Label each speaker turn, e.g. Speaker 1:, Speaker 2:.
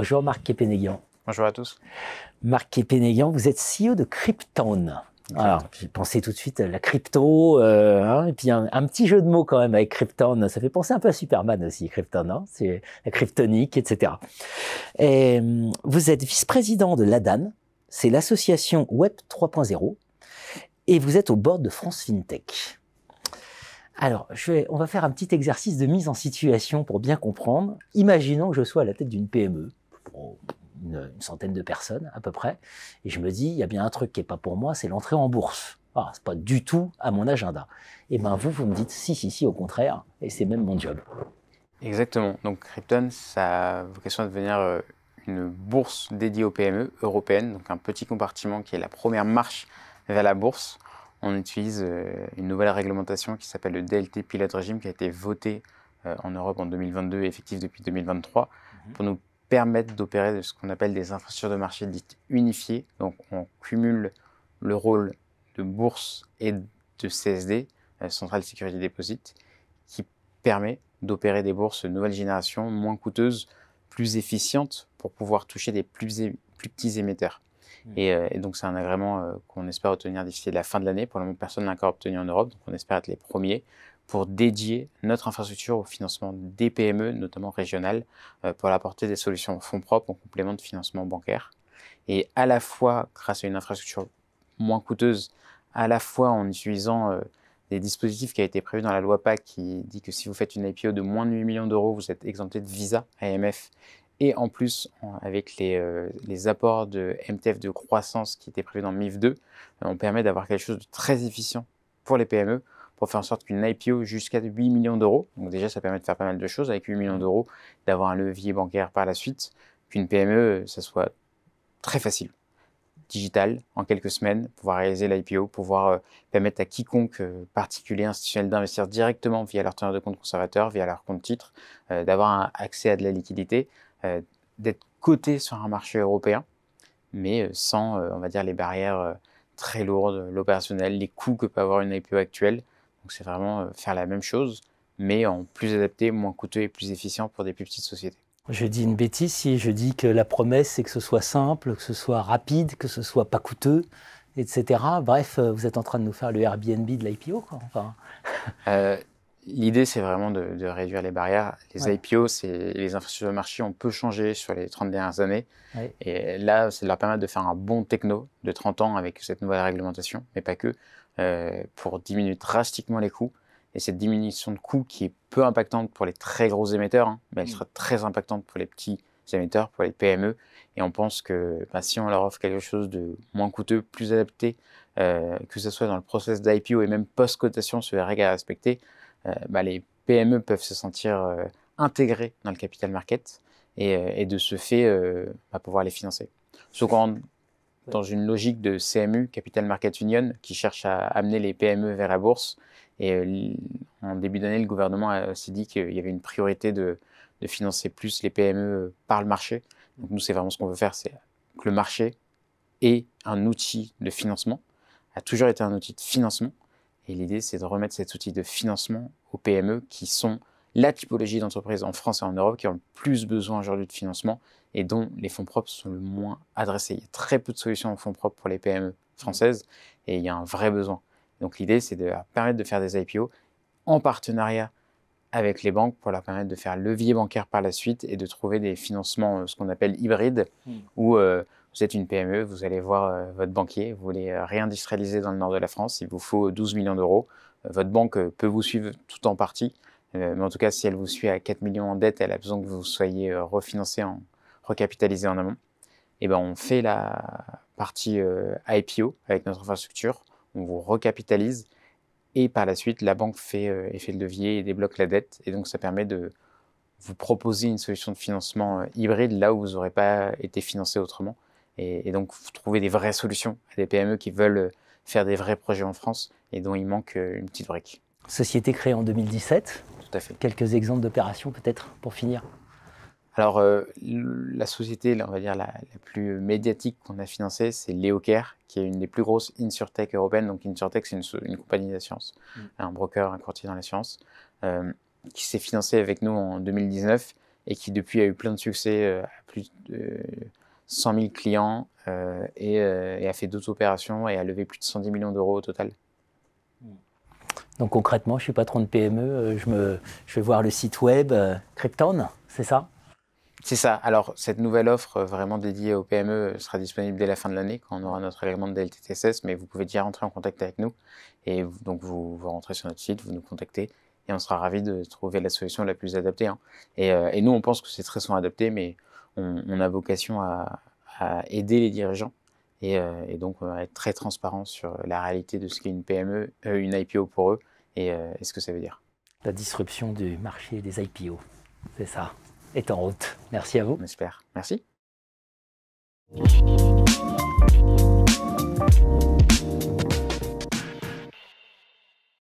Speaker 1: Bonjour Marc Kepenegian.
Speaker 2: Bonjour à tous.
Speaker 1: Marc Kepenegian, vous êtes CEO de Cryptown. Alors, j'ai pensé tout de suite à la crypto, et puis un petit jeu de mots quand même avec Krypton. Ça fait penser un peu à Superman aussi, Krypton, hein, c'est la kryptonique, etc. Et vous êtes vice-président de l'ADAN, c'est l'association Web 3.0, et vous êtes au board de France FinTech. Alors, on va faire un petit exercice de mise en situation pour bien comprendre. Imaginons que je sois à la tête d'une PME, une centaine de personnes à peu près, et je me dis, il y a bien un truc qui n'est pas pour moi, c'est l'entrée en bourse. Ah, c'est pas du tout à mon agenda. Et ben vous me dites, si, au contraire, et c'est même mon job.
Speaker 2: Exactement. Donc Krypton, ça a vocation à devenir une bourse dédiée aux PME européennes, donc un petit compartiment qui est la première marche vers la bourse. On utilise une nouvelle réglementation qui s'appelle le DLT Pilot Regime, qui a été votée en Europe en 2022 et effective depuis 2023, pour nous permettre d'opérer ce qu'on appelle des infrastructures de marché dites unifiées. Donc on cumule le rôle de bourse et de CSD, Central Security Deposit, qui permet d'opérer des bourses de nouvelle génération, moins coûteuses, plus efficientes, pour pouvoir toucher des plus petits émetteurs. Et donc c'est un agrément qu'on espère obtenir d'ici la fin de l'année. Pour le moment, personne ne l'a encore obtenu en Europe, donc on espère être les premiers pour dédier notre infrastructure au financement des PME, notamment régionales, pour apporter des solutions en fonds propres en complément de financement bancaire. Et à la fois, grâce à une infrastructure moins coûteuse, à la fois en utilisant des dispositifs qui a été prévu dans la loi PAC qui dit que si vous faites une IPO de moins de 8 millions d'euros, vous êtes exempté de visa AMF. Et en plus, avec les apports de MTF de croissance qui étaient prévus dans MIF 2, on permet d'avoir quelque chose de très efficient pour les PME, pour faire en sorte qu'une IPO jusqu'à 8 millions d'euros, donc déjà ça permet de faire pas mal de choses avec 8 millions d'euros, d'avoir un levier bancaire par la suite, qu'une PME, ça soit très facile, digital, en quelques semaines, pouvoir réaliser l'IPO, pouvoir permettre à quiconque particulier, institutionnel d'investir directement via leur teneur de compte conservateur, via leur compte titre, d'avoir accès à de la liquidité, d'être coté sur un marché européen, mais sans, on va dire, les barrières très lourdes, l'opérationnel, les coûts que peut avoir une IPO actuelle. Donc c'est vraiment faire la même chose, mais en plus adapté, moins coûteux et plus efficient pour des plus petites sociétés.
Speaker 1: Je dis une bêtise si je dis que la promesse, c'est que ce soit simple, que ce soit rapide, que ce soit pas coûteux, etc. Bref, vous êtes en train de nous faire le Airbnb de l'IPO, quoi. Enfin...
Speaker 2: L'idée, c'est vraiment de réduire les barrières. Les IPO, c'est les infrastructures de marché ont peu changé sur les 30 dernières années. Et là, c'est de leur permettre de faire un bon techno de 30 ans avec cette nouvelle réglementation, mais pas que, pour diminuer drastiquement les coûts. Et cette diminution de coûts qui est peu impactante pour les très gros émetteurs, mais elle sera très impactante pour les petits émetteurs, pour les PME. Et on pense que si on leur offre quelque chose de moins coûteux, plus adapté, que ce soit dans le process d'IPO et même post-cotation sur les règles à respecter, les PME peuvent se sentir intégrées dans le capital market et de ce fait pouvoir les financer. Sauf qu'on rentre dans une logique de CMU, Capital Market Union, qui cherche à amener les PME vers la bourse. Et en début d'année, le gouvernement a aussi dit qu'il y avait une priorité de financer plus les PME par le marché. Donc nous, c'est vraiment ce qu'on veut faire, c'est que le marché est un outil de financement, a toujours été un outil de financement. Et l'idée, c'est de remettre cet outil de financement aux PME qui sont la typologie d'entreprises en France et en Europe qui ont le plus besoin aujourd'hui de financement et dont les fonds propres sont le moins adressés. Il y a très peu de solutions en fonds propres pour les PME françaises et il y a un vrai besoin. Donc l'idée, c'est de leur permettre de faire des IPO en partenariat avec les banques pour leur permettre de faire levier bancaire par la suite et de trouver des financements, ce qu'on appelle hybrides, où vous êtes une PME, vous allez voir votre banquier, vous voulez réindustrialiser dans le nord de la France, il vous faut 12 millions d'euros. Votre banque peut vous suivre tout en partie, mais en tout cas, si elle vous suit à 4 millions en dette, elle a besoin que vous soyez refinancé, recapitalisé en amont. Et on fait la partie IPO avec notre infrastructure, on vous recapitalise et par la suite, la banque fait effet de levier et débloque la dette. Et donc, ça permet de vous proposer une solution de financement hybride là où vous n'aurez pas été financé autrement. Et donc, vous trouvez des vraies solutions à des PME qui veulent faire des vrais projets en France et dont il manque une petite brique.
Speaker 1: Société créée en 2017.
Speaker 2: Tout à fait.
Speaker 1: Quelques exemples d'opérations peut-être pour finir.
Speaker 2: Alors, la société, on va dire la plus médiatique qu'on a financée, c'est Leocare, qui est une des plus grosses insurtech européennes. Donc, insurtech, c'est une compagnie d'assurance, un broker, un courtier dans l'assurance, qui s'est financé avec nous en 2019 et qui depuis a eu plein de succès, à plus de 100 000 clients et a fait d'autres opérations et a levé plus de 110 millions d'euros au total.
Speaker 1: Donc concrètement, je suis patron de PME, je vais voir le site web Crypton, c'est ça?
Speaker 2: C'est ça. Alors, cette nouvelle offre vraiment dédiée aux PME sera disponible dès la fin de l'année, quand on aura notre règlement de DLT-TSS, mais vous pouvez déjà rentrer en contact avec nous. Et donc, vous rentrez sur notre site, vous nous contactez, et on sera ravis de trouver la solution la plus adaptée. Hein. Et nous, on pense que c'est très souvent adapté, mais on a vocation à aider les dirigeants, et donc à être très transparent sur la réalité de ce qu'est une PME, une IPO pour eux, et ce que ça veut dire.
Speaker 1: La disruption du marché des IPO, c'est ça, est en route. Merci à vous.
Speaker 2: On espère. Merci.